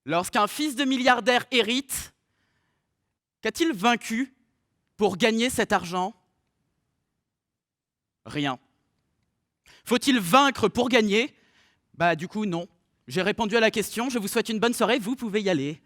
Lorsqu'un fils de milliardaire hérite, qu'a-t-il vaincu pour gagner cet argent? Rien. Faut-il vaincre pour gagner? Du coup, non. J'ai répondu à la question, je vous souhaite une bonne soirée, vous pouvez y aller.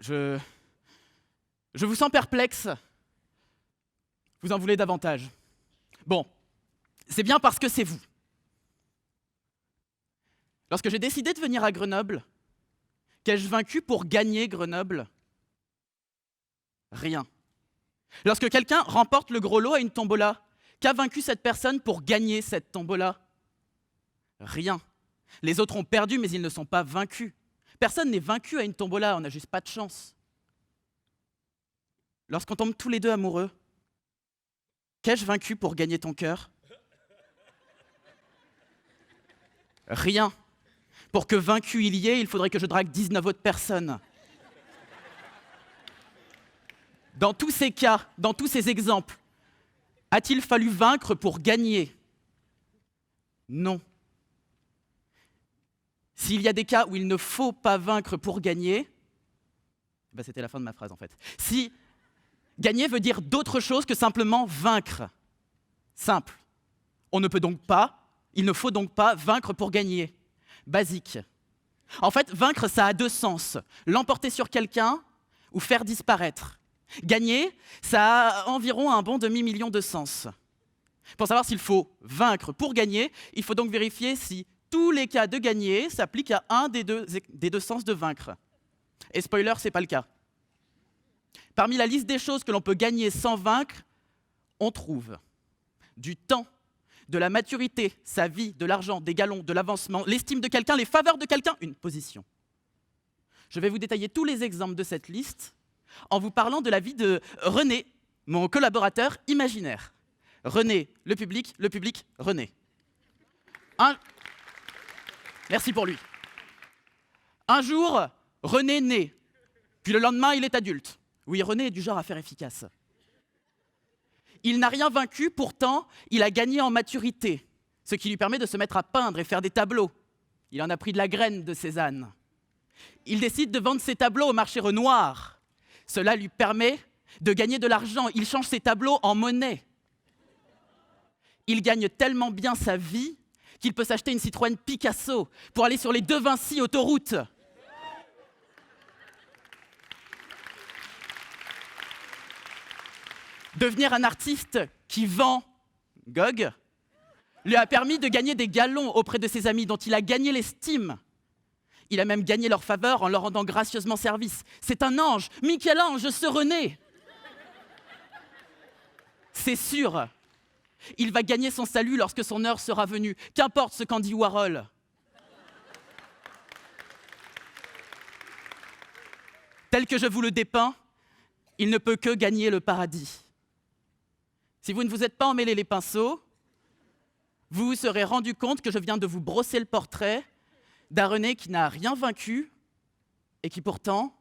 Je vous sens perplexe. Vous en voulez davantage. Bon, c'est bien parce que c'est vous. Lorsque j'ai décidé de venir à Grenoble, qu'ai-je vaincu pour gagner Grenoble? Rien. Lorsque quelqu'un remporte le gros lot à une tombola, qu'a vaincu cette personne pour gagner cette tombola? Rien. Les autres ont perdu, mais ils ne sont pas vaincus. Personne n'est vaincu à une tombola, on n'a juste pas de chance. Lorsqu'on tombe tous les deux amoureux, qu'ai-je vaincu pour gagner ton cœur? Rien. Pour que vaincu il y ait, il faudrait que je drague 19 autres personnes. Dans tous ces cas, dans tous ces exemples, a-t-il fallu vaincre pour gagner? Non. S'il y a des cas où il ne faut pas vaincre pour gagner, c'était la fin de ma phrase en fait. Si gagner veut dire d'autre chose que simplement vaincre. Simple. Il ne faut donc pas vaincre pour gagner. Basique. En fait, vaincre, ça a deux sens. L'emporter sur quelqu'un ou faire disparaître. Gagner, ça a environ un bon demi-million de sens. Pour savoir s'il faut vaincre pour gagner, il faut donc vérifier si tous les cas de gagner s'appliquent à un des deux sens de vaincre. Et spoiler, c'est pas le cas. Parmi la liste des choses que l'on peut gagner sans vaincre, on trouve du temps, de la maturité, sa vie, de l'argent, des galons, de l'avancement, l'estime de quelqu'un, les faveurs de quelqu'un, une position. Je vais vous détailler tous les exemples de cette liste en vous parlant de la vie de René, mon collaborateur imaginaire. René, le public, René. Merci pour lui. Un jour, René naît, puis le lendemain, il est adulte. Oui, René est du genre à faire efficace. Il n'a rien vaincu, pourtant, il a gagné en maturité, ce qui lui permet de se mettre à peindre et faire des tableaux. Il en a pris de la graine de Cézanne. Il décide de vendre ses tableaux au marché Renoir. Cela lui permet de gagner de l'argent. Il change ses tableaux en monnaie. Il gagne tellement bien sa vie qu'il peut s'acheter une Citroën Picasso pour aller sur les De Vinci autoroute. Devenir un artiste qui vend Gog lui a permis de gagner des galons auprès de ses amis dont il a gagné l'estime. Il a même gagné leur faveur en leur rendant gracieusement service. C'est un ange, Michel-Ange, ce René. C'est sûr, il va gagner son salut lorsque son heure sera venue, qu'importe ce qu'en dit Warhol. Tel que je vous le dépeins, il ne peut que gagner le paradis. Si vous ne vous êtes pas emmêlé les pinceaux, vous vous serez rendu compte que je viens de vous brosser le portrait d'un René qui n'a rien vaincu et qui pourtant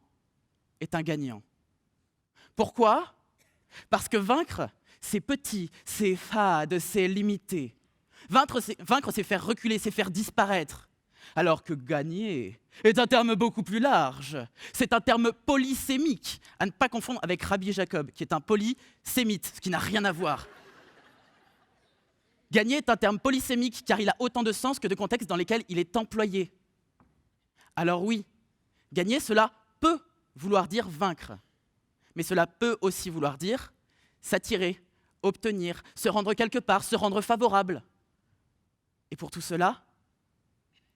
est un gagnant. Pourquoi? Parce que vaincre, c'est petit, c'est fade, c'est limité. Vaincre, c'est faire reculer, c'est faire disparaître. Alors que gagner est un terme beaucoup plus large. C'est un terme polysémique, à ne pas confondre avec Rabbi Jacob, qui est un polysémite, ce qui n'a rien à voir. Gagner est un terme polysémique car il a autant de sens que de contextes dans lesquels il est employé. Alors oui, gagner, cela peut vouloir dire vaincre. Mais cela peut aussi vouloir dire s'attirer, obtenir, se rendre quelque part, se rendre favorable. Et pour tout cela,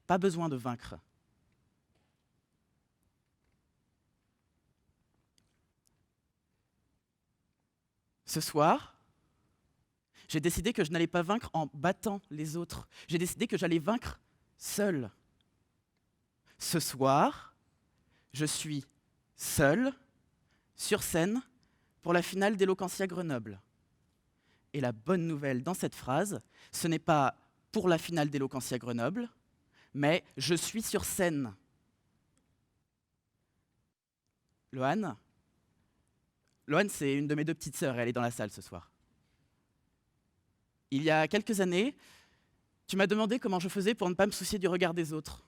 pas besoin de vaincre. Ce soir, j'ai décidé que je n'allais pas vaincre en battant les autres. J'ai décidé que j'allais vaincre seul. Ce soir, je suis seul, sur scène, pour la finale d'Eloquentia Grenoble. Et la bonne nouvelle dans cette phrase, ce n'est pas pour la finale d'Eloquentia Grenoble, mais je suis sur scène. Loane, c'est une de mes deux petites sœurs, elle est dans la salle ce soir. Il y a quelques années, tu m'as demandé comment je faisais pour ne pas me soucier du regard des autres.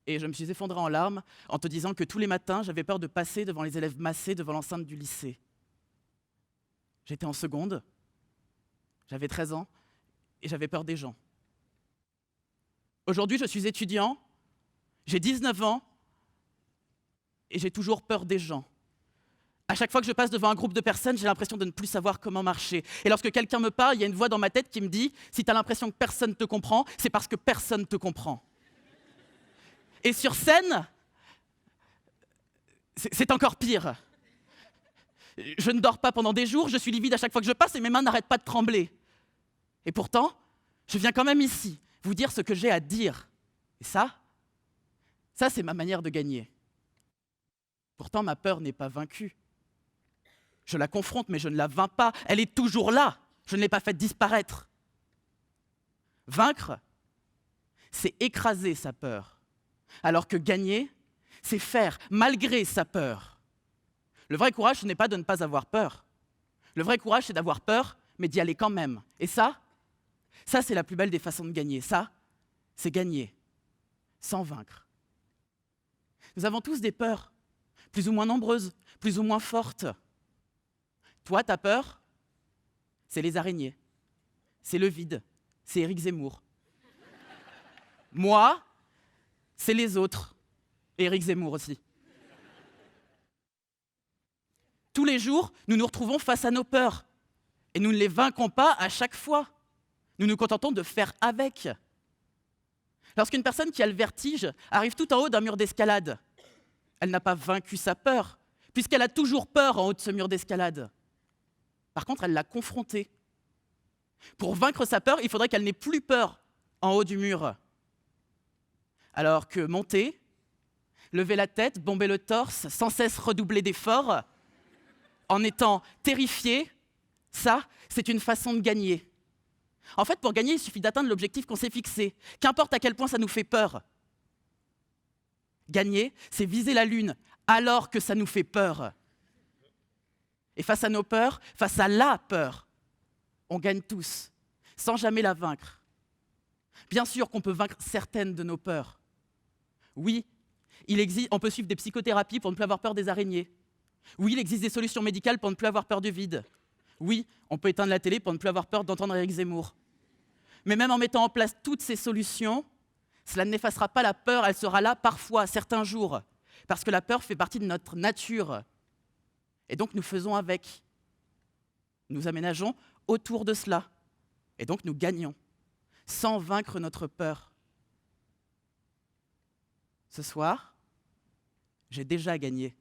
Et je me suis effondré en larmes en te disant que tous les matins, j'avais peur de passer devant les élèves massés devant l'enceinte du lycée. J'étais en seconde, j'avais 13 ans et j'avais peur des gens. Aujourd'hui, je suis étudiant, j'ai 19 ans et j'ai toujours peur des gens. À chaque fois que je passe devant un groupe de personnes, j'ai l'impression de ne plus savoir comment marcher. Et lorsque quelqu'un me parle, il y a une voix dans ma tête qui me dit « Si tu as l'impression que personne ne te comprend, c'est parce que personne ne te comprend. » Et sur scène, c'est encore pire. Je ne dors pas pendant des jours, je suis livide à chaque fois que je passe et mes mains n'arrêtent pas de trembler. Et pourtant, je viens quand même ici vous dire ce que j'ai à dire. Et ça, c'est ma manière de gagner. Pourtant, ma peur n'est pas vaincue. Je la confronte, mais je ne la vainc pas. Elle est toujours là. Je ne l'ai pas faite disparaître. Vaincre, c'est écraser sa peur. Alors que gagner, c'est faire malgré sa peur. Le vrai courage, ce n'est pas de ne pas avoir peur. Le vrai courage, c'est d'avoir peur, mais d'y aller quand même. Et ça, c'est la plus belle des façons de gagner. Ça, c'est gagner, sans vaincre. Nous avons tous des peurs, plus ou moins nombreuses, plus ou moins fortes. Toi, ta peur, c'est les araignées, c'est le vide, c'est Éric Zemmour. Moi, c'est les autres, et Éric Zemmour aussi. Tous les jours, nous nous retrouvons face à nos peurs, et nous ne les vaincons pas à chaque fois. Nous nous contentons de faire avec. Lorsqu'une personne qui a le vertige arrive tout en haut d'un mur d'escalade, elle n'a pas vaincu sa peur, puisqu'elle a toujours peur en haut de ce mur d'escalade. Par contre, elle l'a confrontée. Pour vaincre sa peur, il faudrait qu'elle n'ait plus peur en haut du mur. Alors que monter, lever la tête, bomber le torse, sans cesse redoubler d'efforts, en étant terrifié, ça, c'est une façon de gagner. En fait, pour gagner, il suffit d'atteindre l'objectif qu'on s'est fixé, qu'importe à quel point ça nous fait peur. Gagner, c'est viser la lune alors que ça nous fait peur. Et face à nos peurs, face à la peur, on gagne tous, sans jamais la vaincre. Bien sûr qu'on peut vaincre certaines de nos peurs. Oui, on peut suivre des psychothérapies pour ne plus avoir peur des araignées. Oui, il existe des solutions médicales pour ne plus avoir peur du vide. Oui, on peut éteindre la télé pour ne plus avoir peur d'entendre Éric Zemmour. Mais même en mettant en place toutes ces solutions, cela n'effacera pas la peur, elle sera là parfois, certains jours. Parce que la peur fait partie de notre nature. Et donc nous faisons avec. Nous aménageons autour de cela. Et donc nous gagnons, sans vaincre notre peur. Ce soir, j'ai déjà gagné.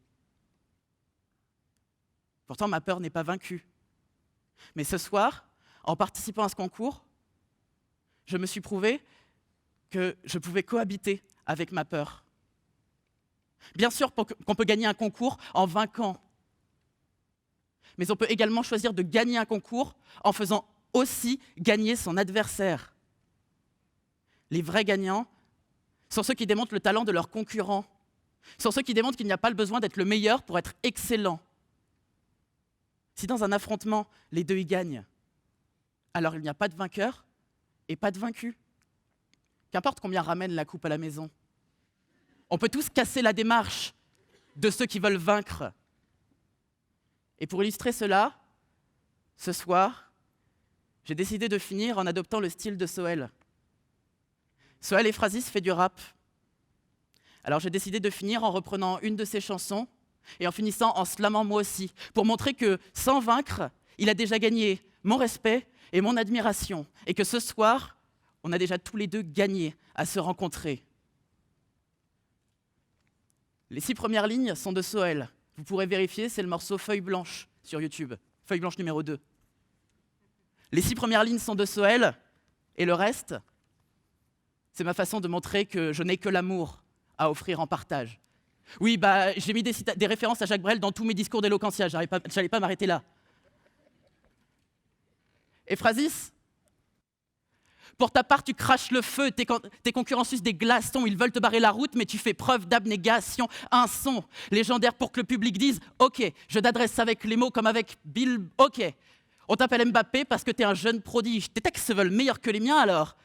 Pourtant, ma peur n'est pas vaincue. Mais ce soir, en participant à ce concours, je me suis prouvé que je pouvais cohabiter avec ma peur. Bien sûr qu'on peut gagner un concours en vainquant, mais on peut également choisir de gagner un concours en faisant aussi gagner son adversaire. Les vrais gagnants sont ceux qui démontrent le talent de leurs concurrents, sont ceux qui démontrent qu'il n'y a pas le besoin d'être le meilleur pour être excellent. Si dans un affrontement, les deux y gagnent, alors il n'y a pas de vainqueur et pas de vaincu. Qu'importe combien ramène la coupe à la maison. On peut tous casser la démarche de ceux qui veulent vaincre. Et pour illustrer cela, ce soir, j'ai décidé de finir en adoptant le style de Sohel. Sohel Efrazis fait du rap. Alors j'ai décidé de finir en reprenant une de ses chansons et en finissant en slamant moi aussi, pour montrer que, sans vaincre, il a déjà gagné mon respect et mon admiration, et que ce soir, on a déjà tous les deux gagné à se rencontrer. Les 6 premières lignes sont de Sohel. Vous pourrez vérifier, c'est le morceau Feuille blanche sur YouTube, Feuille blanche numéro 2. Les 6 premières lignes sont de Sohel, et le reste, c'est ma façon de montrer que je n'ai que l'amour à offrir en partage. Oui, j'ai mis des références à Jacques Brel dans tous mes discours d'éloquentia, je n'allais pas m'arrêter là. Efrazis, pour ta part, tu craches le feu, tes concurrents sucent des glaçons, ils veulent te barrer la route, mais tu fais preuve d'abnégation. Un son légendaire pour que le public dise « Ok, je t'adresse avec les mots comme avec Bill, ok, On t'appelle Mbappé parce que t'es un jeune prodige. Tes textes se veulent meilleurs que les miens alors.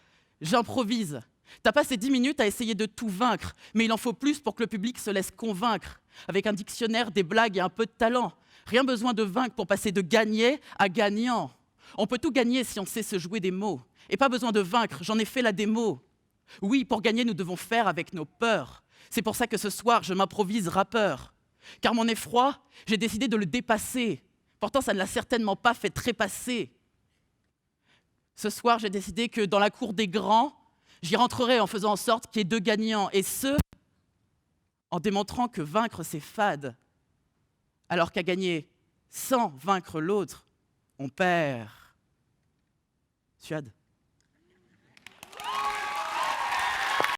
J'improvise. T'as passé 10 minutes à essayer de tout vaincre, mais il en faut plus pour que le public se laisse convaincre. Avec un dictionnaire, des blagues et un peu de talent. Rien besoin de vaincre pour passer de gagné à gagnant. On peut tout gagner si on sait se jouer des mots. Et pas besoin de vaincre, j'en ai fait la démo. Oui, pour gagner, nous devons faire avec nos peurs. C'est pour ça que ce soir, je m'improvise rappeur. Car mon effroi, j'ai décidé de le dépasser. Pourtant, ça ne l'a certainement pas fait trépasser. Ce soir, j'ai décidé que dans la cour des grands, j'y rentrerai en faisant en sorte qu'il y ait deux gagnants. Et ce, en démontrant que vaincre, c'est fade. Alors qu'à gagner sans vaincre l'autre, on perd. Suade.